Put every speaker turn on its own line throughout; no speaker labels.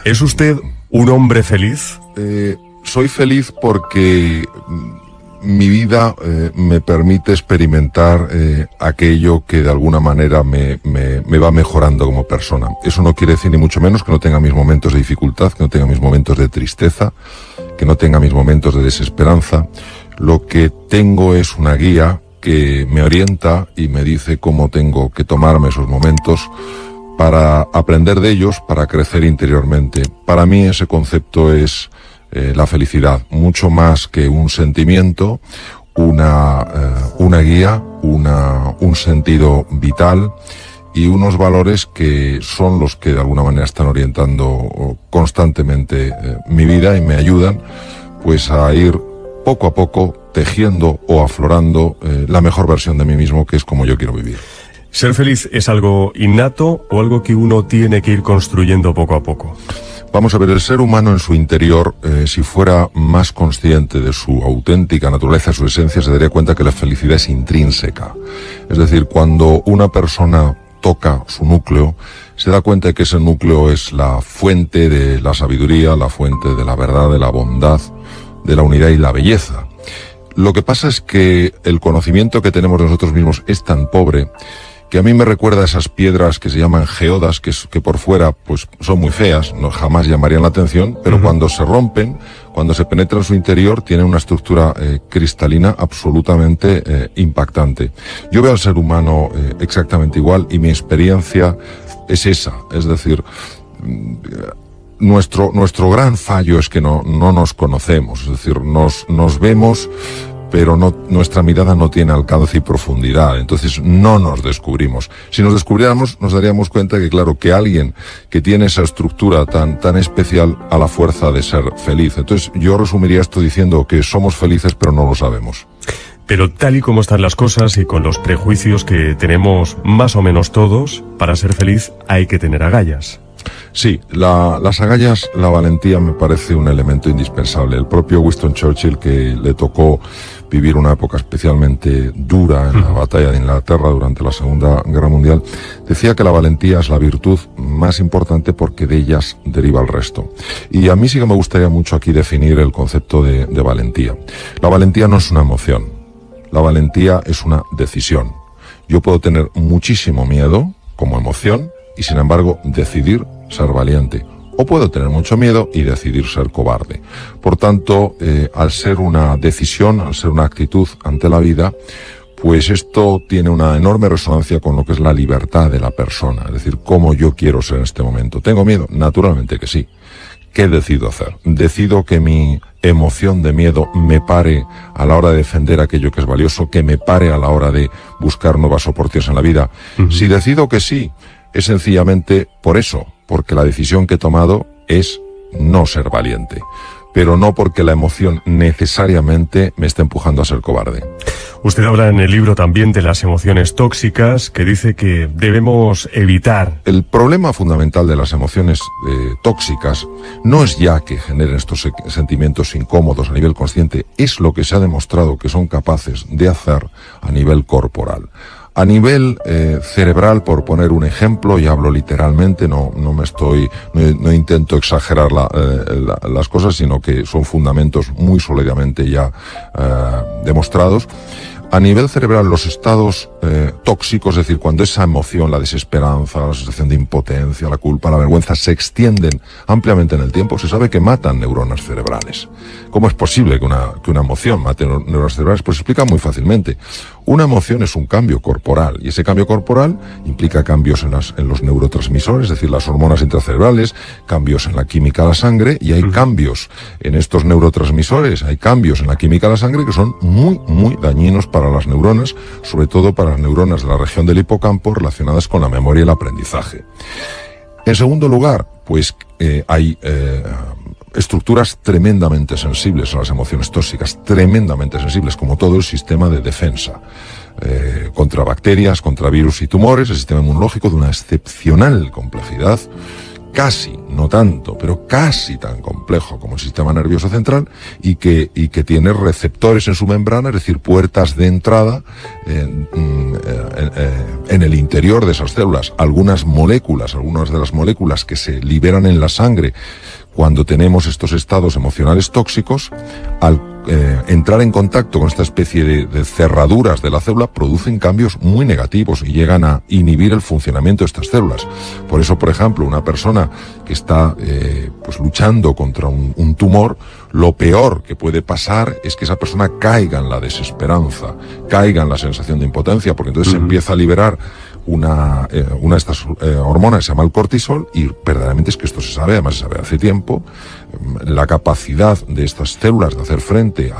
¿Es usted un hombre feliz?
Soy feliz porque mi vida me permite experimentar aquello que de alguna manera me va mejorando como persona. Eso no quiere decir ni mucho menos que no tenga mis momentos de dificultad, que no tenga mis momentos de tristeza, que no tenga mis momentos de desesperanza. Lo que tengo es una guía que me orienta y me dice cómo tengo que tomarme esos momentos para aprender de ellos, para crecer interiormente. Para mí ese concepto es la felicidad, mucho más que un sentimiento, una guía, un sentido vital y unos valores que son los que de alguna manera están orientando constantemente mi vida y me ayudan pues a ir poco a poco tejiendo o aflorando la mejor versión de mí mismo, que es como yo quiero vivir.
¿Ser feliz es algo innato o algo que uno tiene que ir construyendo poco a poco?
Vamos a ver, el ser humano en su interior, si fuera más consciente de su auténtica naturaleza, su esencia, se daría cuenta que la felicidad es intrínseca. Es decir, cuando una persona toca su núcleo, se da cuenta de que ese núcleo es la fuente de la sabiduría, la fuente de la verdad, de la bondad, de la unidad y la belleza. Lo que pasa es que el conocimiento que tenemos de nosotros mismos es tan pobre que a mí me recuerda a esas piedras que se llaman geodas, que por fuera pues son muy feas, no jamás llamarían la atención, pero cuando se rompen, cuando se penetra en su interior, tienen una estructura cristalina absolutamente impactante. Yo veo al ser humano exactamente igual y mi experiencia es esa, es decir, nuestro gran fallo es que no nos conocemos, es decir, nos vemos, pero nuestra mirada no tiene alcance y profundidad, entonces no nos descubrimos. Si nos descubriéramos, nos daríamos cuenta que, claro, que alguien que tiene esa estructura tan especial a la fuerza de ser feliz. Entonces yo resumiría esto diciendo que somos felices, pero no lo sabemos.
Pero tal y como están las cosas y con los prejuicios que tenemos más o menos todos, para ser feliz hay que tener agallas.
Sí, las agallas, la valentía me parece un elemento indispensable. El propio Winston Churchill, que le tocó vivir una época especialmente dura en la batalla de Inglaterra durante la Segunda Guerra Mundial, decía que la valentía es la virtud más importante porque de ellas deriva el resto. Y a mí sí que me gustaría mucho aquí definir el concepto de valentía. La valentía no es una emoción, la valentía es una decisión. Yo puedo tener muchísimo miedo como emoción y sin embargo decidir ser valiente. O puedo tener mucho miedo y decidir ser cobarde. Por tanto, al ser una decisión, al ser una actitud ante la vida, pues esto tiene una enorme resonancia con lo que es la libertad de la persona. Es decir, cómo yo quiero ser en este momento. ¿Tengo miedo? Naturalmente que sí. ¿Qué decido hacer? ¿Decido que mi emoción de miedo me pare a la hora de defender aquello que es valioso, que me pare a la hora de buscar nuevas oportunidades en la vida? Si decido que sí, es sencillamente por eso, porque la decisión que he tomado es no ser valiente, pero no porque la emoción necesariamente me esté empujando a ser cobarde.
Usted habla en el libro también de las emociones tóxicas, que dice que debemos evitar.
El problema fundamental de las emociones tóxicas no es ya que generen estos sentimientos incómodos a nivel consciente, es lo que se ha demostrado que son capaces de hacer a nivel corporal. A nivel cerebral, por poner un ejemplo, y hablo literalmente, no intento exagerar las cosas, sino que son fundamentos muy sólidamente ya demostrados. A nivel cerebral, los estados tóxicos, es decir, cuando esa emoción, la desesperanza, la sensación de impotencia, la culpa, la vergüenza, se extienden ampliamente en el tiempo, se sabe que matan neuronas cerebrales. ¿Cómo es posible que una emoción mate neuronas cerebrales? Pues se explica muy fácilmente. Una emoción es un cambio corporal, y ese cambio corporal implica cambios en los neurotransmisores, es decir, las hormonas intracerebrales, cambios en la química de la sangre, y hay cambios en estos neurotransmisores, hay cambios en la química de la sangre que son muy, muy dañinos para las neuronas, sobre todo para las neuronas de la región del hipocampo relacionadas con la memoria y el aprendizaje. En segundo lugar, pues hay estructuras tremendamente sensibles a las emociones tóxicas, tremendamente sensibles, como todo el sistema de defensa contra bacterias, contra virus y tumores, el sistema inmunológico de una excepcional complejidad casi, no tanto, pero casi tan complejo como el sistema nervioso central y que tiene receptores en su membrana, es decir, puertas de entrada en el interior de esas células. Algunas de las moléculas que se liberan en la sangre cuando tenemos estos estados emocionales tóxicos, al entrar en contacto con esta especie de cerraduras de la célula, producen cambios muy negativos y llegan a inhibir el funcionamiento de estas células. Por eso, por ejemplo, una persona que está pues luchando contra un tumor, lo peor que puede pasar es que esa persona caiga en la desesperanza, caiga en la sensación de impotencia, porque entonces se empieza a liberar una de estas hormonas que se llama el cortisol, y verdaderamente es que esto se sabe, además se sabe hace tiempo, la capacidad de estas células de hacer frente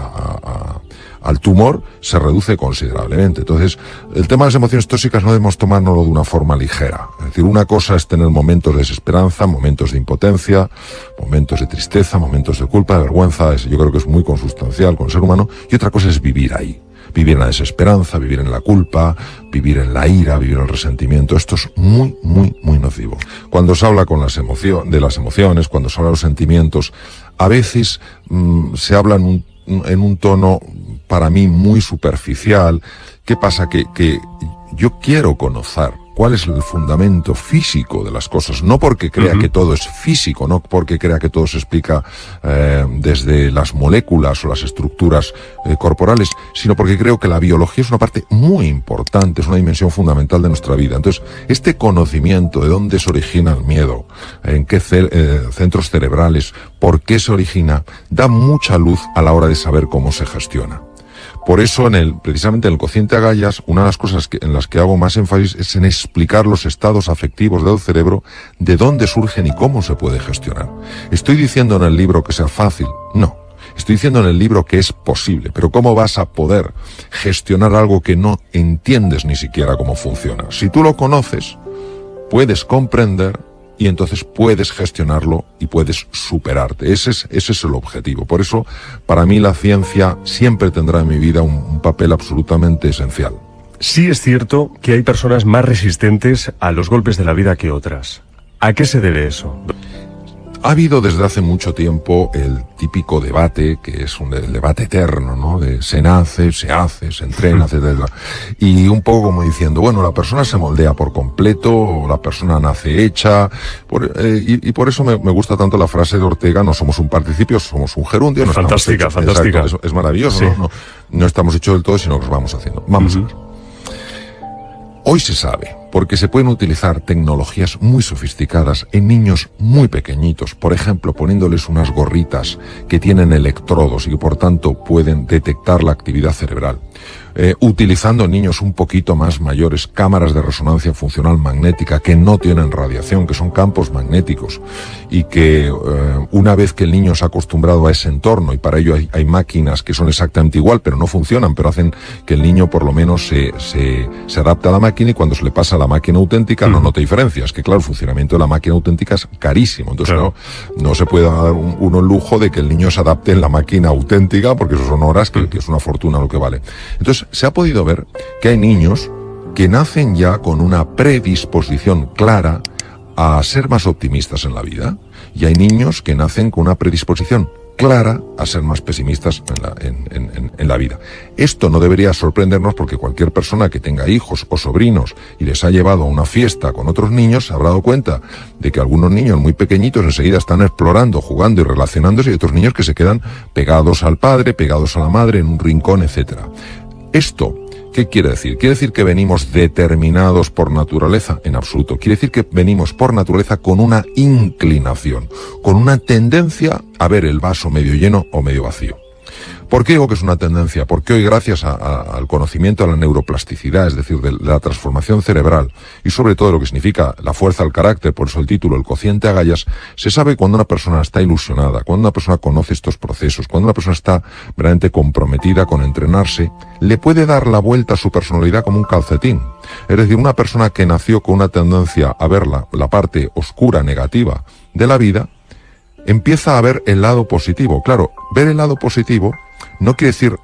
al tumor se reduce considerablemente. Entonces, el tema de las emociones tóxicas no debemos tomárnoslo de una forma ligera. Es decir, una cosa es tener momentos de desesperanza, momentos de impotencia, momentos de tristeza, momentos de culpa, de vergüenza, yo creo que es muy consustancial con el ser humano, y otra cosa es vivir ahí. Vivir en la desesperanza, vivir en la culpa, vivir en la ira, vivir en el resentimiento. Esto es muy, muy, muy nocivo. Cuando se habla de las emociones, cuando se habla de los sentimientos, a veces se habla en un tono, para mí, muy superficial. ¿Qué pasa? Que yo quiero conocer cuál es el fundamento físico de las cosas, no porque crea que todo es físico, no porque crea que todo se explica desde las moléculas o las estructuras corporales, sino porque creo que la biología es una parte muy importante, es una dimensión fundamental de nuestra vida. Entonces, este conocimiento de dónde se origina el miedo, en qué centros cerebrales, por qué se origina, da mucha luz a la hora de saber cómo se gestiona. Por eso, precisamente en el cociente Agallas, una de las cosas en las que hago más énfasis es en explicar los estados afectivos del cerebro, de dónde surgen y cómo se puede gestionar. ¿Estoy diciendo en el libro que sea fácil? No. Estoy diciendo en el libro que es posible. Pero ¿cómo vas a poder gestionar algo que no entiendes ni siquiera cómo funciona? Si tú lo conoces, puedes comprender y entonces puedes gestionarlo y puedes superarte. Ese es el objetivo. Por eso, para mí, la ciencia siempre tendrá en mi vida un papel absolutamente esencial.
Sí es cierto que hay personas más resistentes a los golpes de la vida que otras. ¿A qué se debe eso?
Ha habido desde hace mucho tiempo el típico debate, que es el debate eterno, ¿no? De se nace, se hace, se entrena, etcétera. Y un poco como diciendo, bueno, la persona se moldea por completo, o la persona nace hecha. Y por eso me gusta tanto la frase de Ortega, no somos un participio, somos un gerundio. No
Fantástica, fantástica.
Exacto, es maravilloso, sí. No estamos hechos del todo, sino que los vamos haciendo. Vamos a ver. Hoy se sabe, porque se pueden utilizar tecnologías muy sofisticadas en niños muy pequeñitos, por ejemplo, poniéndoles unas gorritas que tienen electrodos y que por tanto pueden detectar la actividad cerebral. Utilizando en niños un poquito más mayores cámaras de resonancia funcional magnética que no tienen radiación, que son campos magnéticos, y que una vez que el niño se ha acostumbrado a ese entorno, y para ello hay máquinas que son exactamente igual, pero no funcionan, pero hacen que el niño por lo menos se adapte a la máquina, y cuando se le pasa a la máquina auténtica no nota diferencias, que claro, el funcionamiento de la máquina auténtica es carísimo, entonces claro, no se puede dar uno el lujo de que el niño se adapte en la máquina auténtica, porque eso son horas que es una fortuna lo que vale. Entonces, se ha podido ver que hay niños que nacen ya con una predisposición clara a ser más optimistas en la vida, y hay niños que nacen con una predisposición clara a ser más pesimistas en la vida. Esto no debería sorprendernos, porque cualquier persona que tenga hijos o sobrinos y les ha llevado a una fiesta con otros niños se habrá dado cuenta de que algunos niños muy pequeñitos enseguida están explorando, jugando y relacionándose, y otros niños que se quedan pegados al padre, pegados a la madre, en un rincón, etcétera. Esto, ¿qué quiere decir? ¿Quiere decir que venimos determinados por naturaleza? En absoluto. Quiere decir que venimos por naturaleza con una inclinación, con una tendencia a ver el vaso medio lleno o medio vacío. ¿Por qué digo que es una tendencia? Porque hoy, gracias al conocimiento de la neuroplasticidad, es decir, de la transformación cerebral, y sobre todo lo que significa la fuerza del carácter, por eso el título, el cociente Agallas, se sabe cuando una persona está ilusionada, cuando una persona conoce estos procesos, cuando una persona está verdaderamente comprometida con entrenarse, le puede dar la vuelta a su personalidad como un calcetín. Es decir, una persona que nació con una tendencia a ver la parte oscura, negativa de la vida, empieza a ver el lado positivo. Claro, ver el lado positivo no quiere decir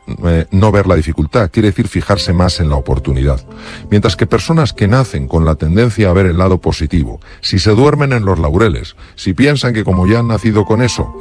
no ver la dificultad, quiere decir fijarse más en la oportunidad. Mientras que personas que nacen con la tendencia a ver el lado positivo, si se duermen en los laureles, si piensan que como ya han nacido con eso,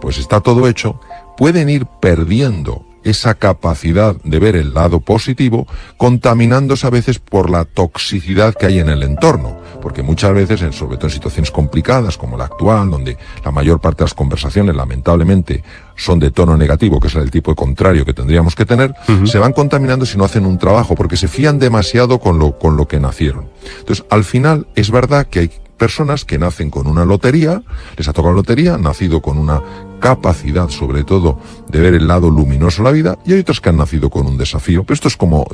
pues está todo hecho, pueden ir perdiendo esa capacidad de ver el lado positivo, contaminándose a veces por la toxicidad que hay en el entorno, porque muchas veces, sobre todo en situaciones complicadas como la actual, donde la mayor parte de las conversaciones lamentablemente son de tono negativo, que es el tipo de contrario que tendríamos que tener, se van contaminando si no hacen un trabajo, porque se fían demasiado con lo que nacieron. Entonces, al final, es verdad que hay personas que nacen con una lotería, les ha tocado la lotería, han nacido con una capacidad, sobre todo, de ver el lado luminoso de la vida, y hay otros que han nacido con un desafío. Pero esto es como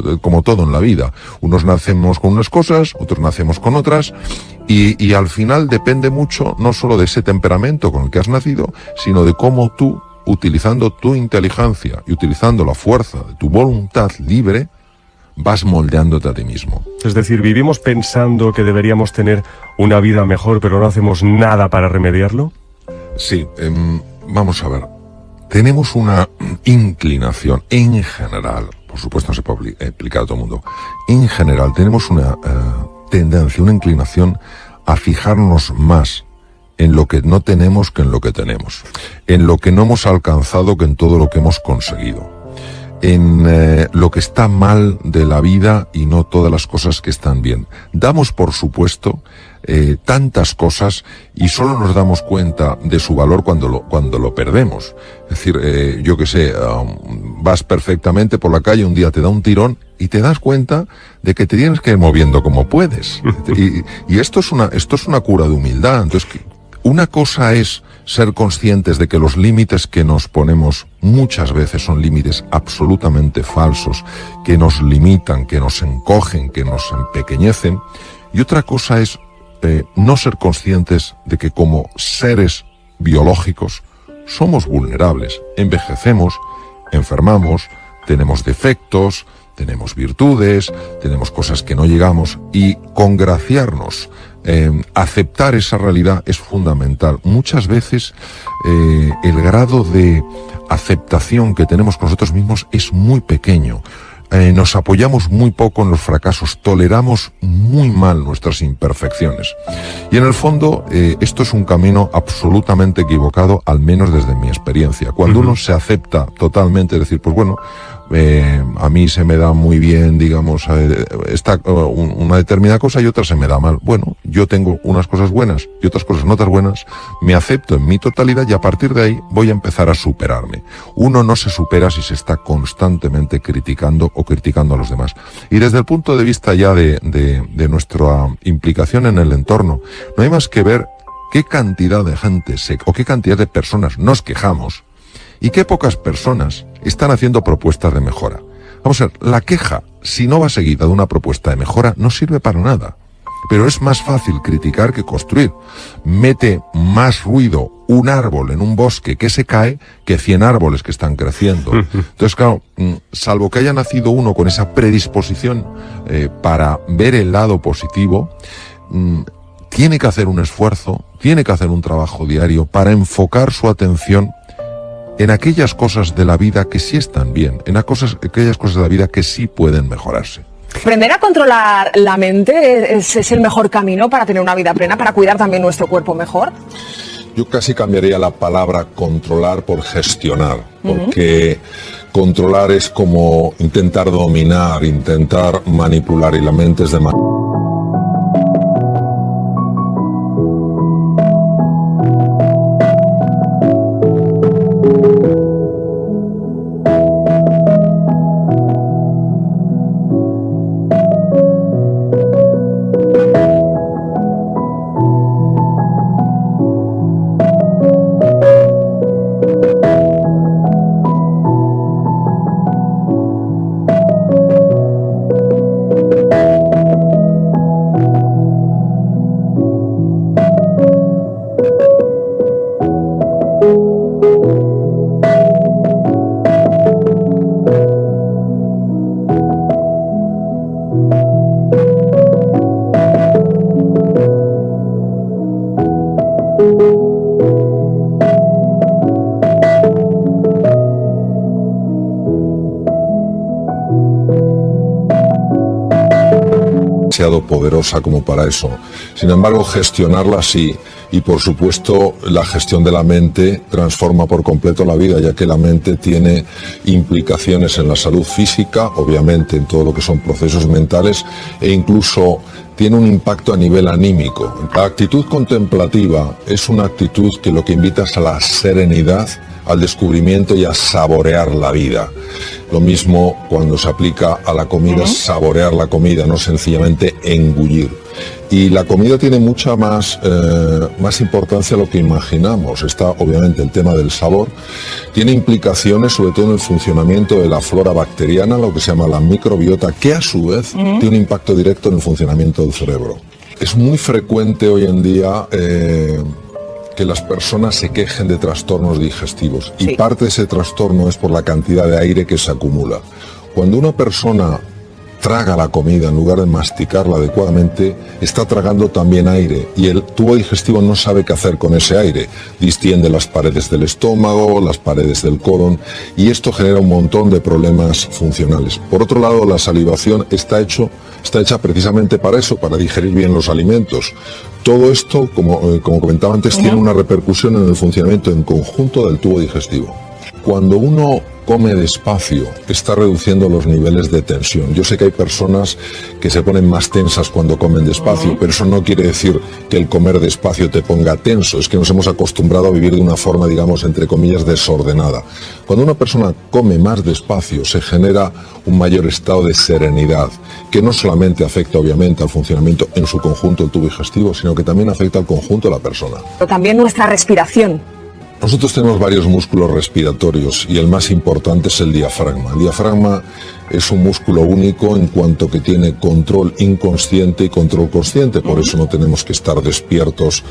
todo en la vida. Unos nacemos con unas cosas, otros nacemos con otras, y al final depende mucho, no solo de ese temperamento con el que has nacido, sino de cómo tú, utilizando tu inteligencia y utilizando la fuerza de tu voluntad libre, vas moldeándote a ti mismo.
Es decir, vivimos pensando que deberíamos tener una vida mejor, pero no hacemos nada para remediarlo.
Sí, vamos a ver. Tenemos una inclinación en general, por supuesto no se puede aplicar a todo el mundo, en general tenemos una tendencia, una inclinación a fijarnos más en lo que no tenemos que en lo que tenemos, en lo que no hemos alcanzado que en todo lo que hemos conseguido, en lo que está mal de la vida y no todas las cosas que están bien. Damos por supuesto tantas cosas y solo nos damos cuenta de su valor cuando lo perdemos. Es decir, yo qué sé, vas perfectamente por la calle, un día te da un tirón y te das cuenta de que te tienes que ir moviendo como puedes. Y esto es una cura de humildad. Entonces, una cosa es ser conscientes de que los límites que nos ponemos muchas veces son límites absolutamente falsos, que nos limitan, que nos encogen, que nos empequeñecen. Y otra cosa es no ser conscientes de que como seres biológicos somos vulnerables, envejecemos, enfermamos, tenemos defectos, tenemos virtudes, tenemos cosas que no llegamos, y congraciarnos, aceptar esa realidad es fundamental. Muchas veces el grado de aceptación que tenemos con nosotros mismos es muy pequeño. Nos apoyamos muy poco en los fracasos, toleramos muy mal nuestras imperfecciones. Y en el fondo, esto es un camino absolutamente equivocado, al menos desde mi experiencia. Cuando uno se acepta totalmente, es decir, pues bueno, a mí se me da muy bien, digamos, una determinada cosa y otra se me da mal. Bueno, yo tengo unas cosas buenas y otras cosas no tan buenas, me acepto en mi totalidad y a partir de ahí voy a empezar a superarme. Uno no se supera si se está constantemente criticando o criticando a los demás. Y desde el punto de vista ya de nuestra implicación en el entorno, no hay más que ver qué cantidad de gente o qué cantidad de personas nos quejamos y qué pocas personas están haciendo propuestas de mejora. Vamos a ver, la queja, si no va seguida de una propuesta de mejora, no sirve para nada. Pero es más fácil criticar que construir. Mete más ruido un árbol en un bosque que se cae que 100 árboles que están creciendo. Entonces, claro, salvo que haya nacido uno con esa predisposición para ver el lado positivo, tiene que hacer un esfuerzo, tiene que hacer un trabajo diario para enfocar su atención en aquellas cosas de la vida que sí están bien, en aquellas cosas de la vida que sí pueden mejorarse.
Aprender a controlar la mente es el mejor camino para tener una vida plena, para cuidar también nuestro cuerpo mejor.
Yo casi cambiaría la palabra controlar por gestionar, porque controlar es como intentar dominar, intentar manipular, y la mente es de demasiado poderosa como para eso. Sin embargo, gestionarla sí. Y por supuesto, la gestión de la mente transforma por completo la vida, ya que la mente tiene implicaciones en la salud física, obviamente en todo lo que son procesos mentales, e incluso tiene un impacto a nivel anímico. La actitud contemplativa es una actitud que lo que invita es a la serenidad, al descubrimiento y a saborear la vida. Lo mismo cuando se aplica a la comida, saborear la comida, no sencillamente engullir. Y la comida tiene mucha más importancia de lo que imaginamos. Está obviamente el tema del sabor, tiene implicaciones sobre todo en el funcionamiento de la flora bacteriana, lo que se llama la microbiota, que a su vez tiene un impacto directo en el funcionamiento del cerebro. Es muy frecuente hoy en día que las personas se quejen de trastornos digestivos, y parte de ese trastorno es por la cantidad de aire que se acumula. Cuando una persona traga la comida en lugar de masticarla adecuadamente, está tragando también aire, y el tubo digestivo no sabe qué hacer con ese aire. Distiende las paredes del estómago, las paredes del colon, y esto genera un montón de problemas funcionales. Por otro lado, la salivación está hecha precisamente para eso, para digerir bien los alimentos. Todo esto, como comentaba antes, tiene una repercusión en el funcionamiento en conjunto del tubo digestivo. Cuando uno come despacio, está reduciendo los niveles de tensión. Yo sé que hay personas que se ponen más tensas cuando comen despacio, pero eso no quiere decir que el comer despacio te ponga tenso. Es que nos hemos acostumbrado a vivir de una forma, digamos, entre comillas, desordenada. Cuando una persona come más despacio, se genera un mayor estado de serenidad, que no solamente afecta, obviamente, al funcionamiento en su conjunto del tubo digestivo, sino que también afecta al conjunto de la persona.
Pero también nuestra respiración.
Nosotros tenemos varios músculos respiratorios y el más importante es el diafragma. El diafragma es un músculo único en cuanto que tiene control inconsciente y control consciente, por eso no tenemos que estar despiertos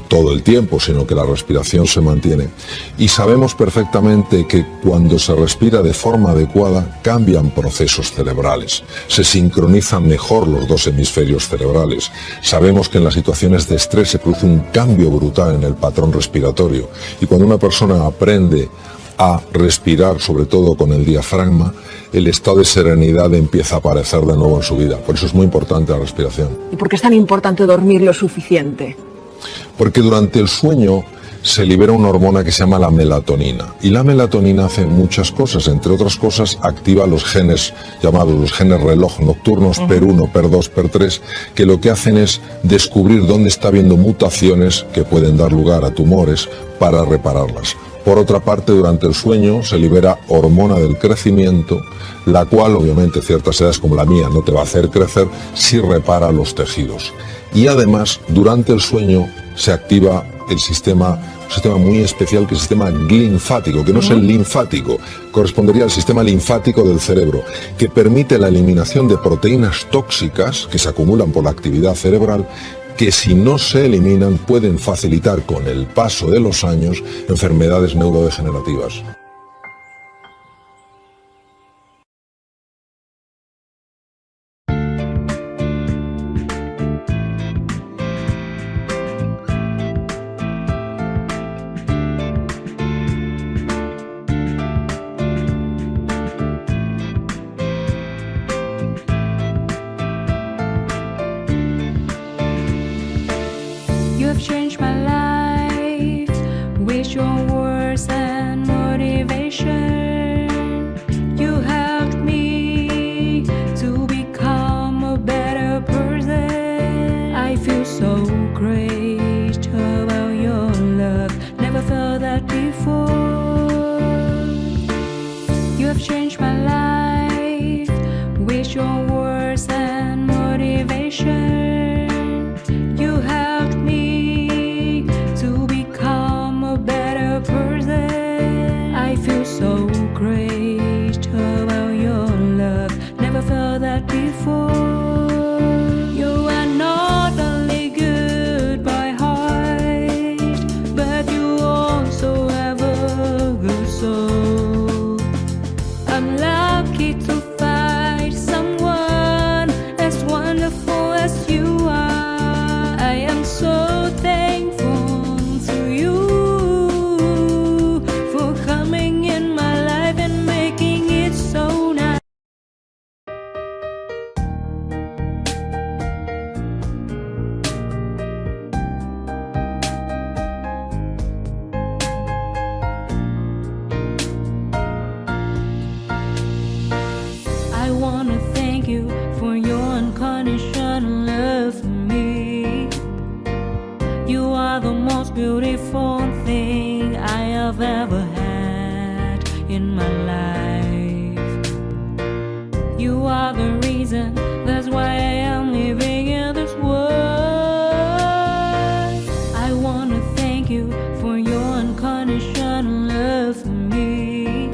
todo el tiempo, sino que la respiración se mantiene. Y sabemos perfectamente que cuando se respira de forma adecuada cambian procesos cerebrales, se sincronizan mejor los dos hemisferios cerebrales. Sabemos que en las situaciones de estrés se produce un cambio brutal en el patrón respiratorio, y cuando una persona aprende a respirar, sobre todo con el diafragma, el estado de serenidad empieza a aparecer de nuevo en su vida. Por eso es muy importante la respiración.
¿Y por qué es tan importante dormir lo suficiente?
Porque durante el sueño se libera una hormona que se llama la melatonina. Y la melatonina hace muchas cosas. Entre otras cosas, activa los genes llamados los genes reloj nocturnos, PER1, PER2, PER3, que lo que hacen es descubrir dónde está habiendo mutaciones que pueden dar lugar a tumores para repararlas. Por otra parte, durante el sueño se libera hormona del crecimiento, la cual, obviamente, ciertas edades como la mía no te va a hacer crecer si repara los tejidos. Y además, durante el sueño se activa un sistema muy especial, que es el sistema linfático, que no es el linfático, correspondería al sistema linfático del cerebro, que permite la eliminación de proteínas tóxicas que se acumulan por la actividad cerebral, que si no se eliminan pueden facilitar con el paso de los años enfermedades neurodegenerativas.
You've changed my life with your words and motivation. You helped me to become a better person. I feel so great about your love. Never felt that before. You have changed my life with your words and motivation. You helped me to become a better person. I feel so great about your love. Never felt that before. You are not only good, most beautiful thing I have ever had in my life. You are the reason, that's why I am living in this world. I wanna thank you for your unconditional love for me.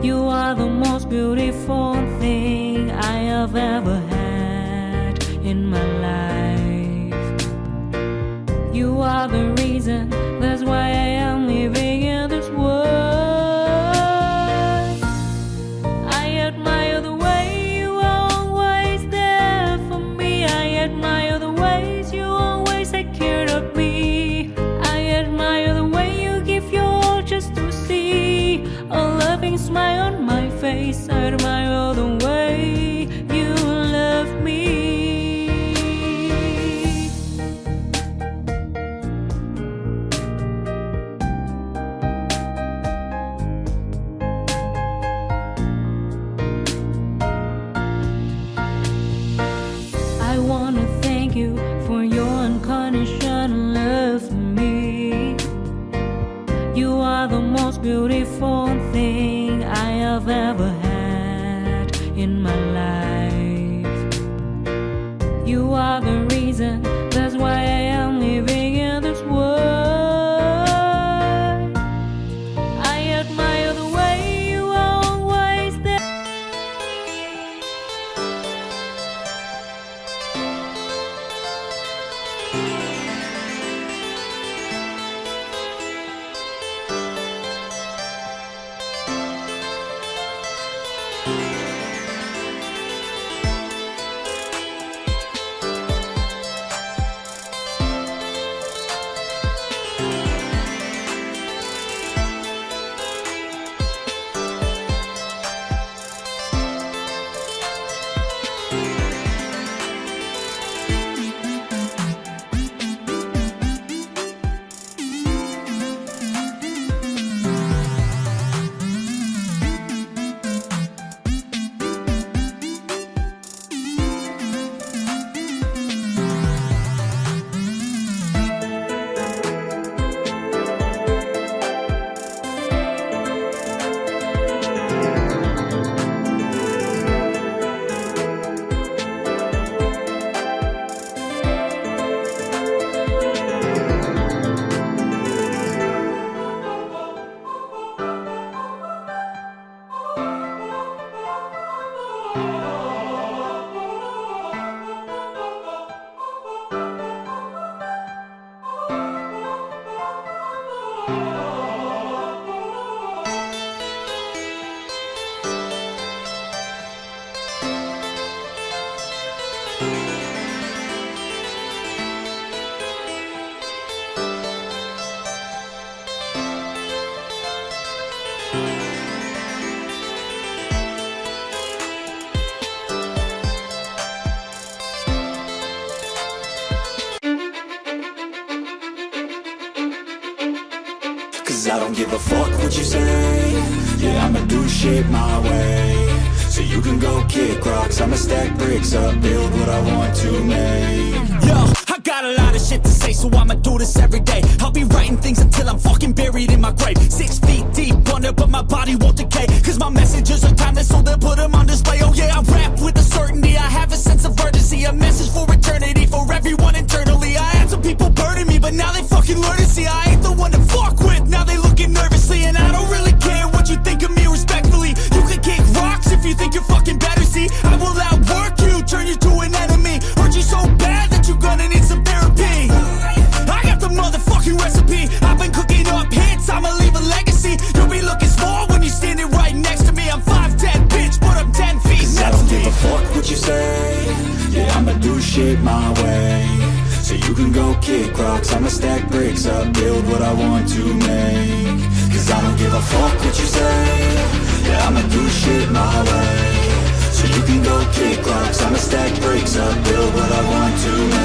You are the most beautiful thing I have ever had in my life. You are the reason, that's why I am living in this world. I admire the way you are always there for me. I admire the ways you always take care of me. I admire the way you give your all just to see a loving smile on my face. I admire the way you love me. I wanna thank you for your unconditional love for me. You are the most beautiful thing I have ever had in my life. You are the reason, that's why I am living in this world. I admire the way you are always there.
Cause I don't give a fuck what you say. Yeah, I'ma do shit my way. So you can go kick rocks, I'ma stack bricks up, build what I want to make.
Yo, I got a lot of shit to say, so I'ma do this every day. I'll be writing things until I'm fucking buried in my grave. 6 feet deep under, but my body won't decay. Cause my messages are timeless, so they'll put them on display. Oh yeah, I rap with a certainty, I have a sense of urgency. A message for eternity, for everyone internally. I had some people burning me, but now they fucking learn to see I ain't the one to fuck with, now they looking nervously. And I don't really care what you think of me respectfully. You can kick rocks if you think you're fucking better, see. I will outwork you, turn you to an enemy. Hurt you so bad that you're gonna need some therapy. I got the motherfucking recipe, I've been cooking up hits, I'ma leave a legacy. You'll be looking small when you're standing right next to me. I'm 5'10", bitch, but I'm 10 feet
Cause I
next
don't
to
give
me.
a fuck what you say. Yeah, I'ma do shit my way. So you can go kick rocks, I'ma stack bricks up, build what I want to make. Cause I don't give a fuck what you say. Yeah, I'ma do shit my way. So you can go kick rocks, I'ma stack bricks up, build what I want to make.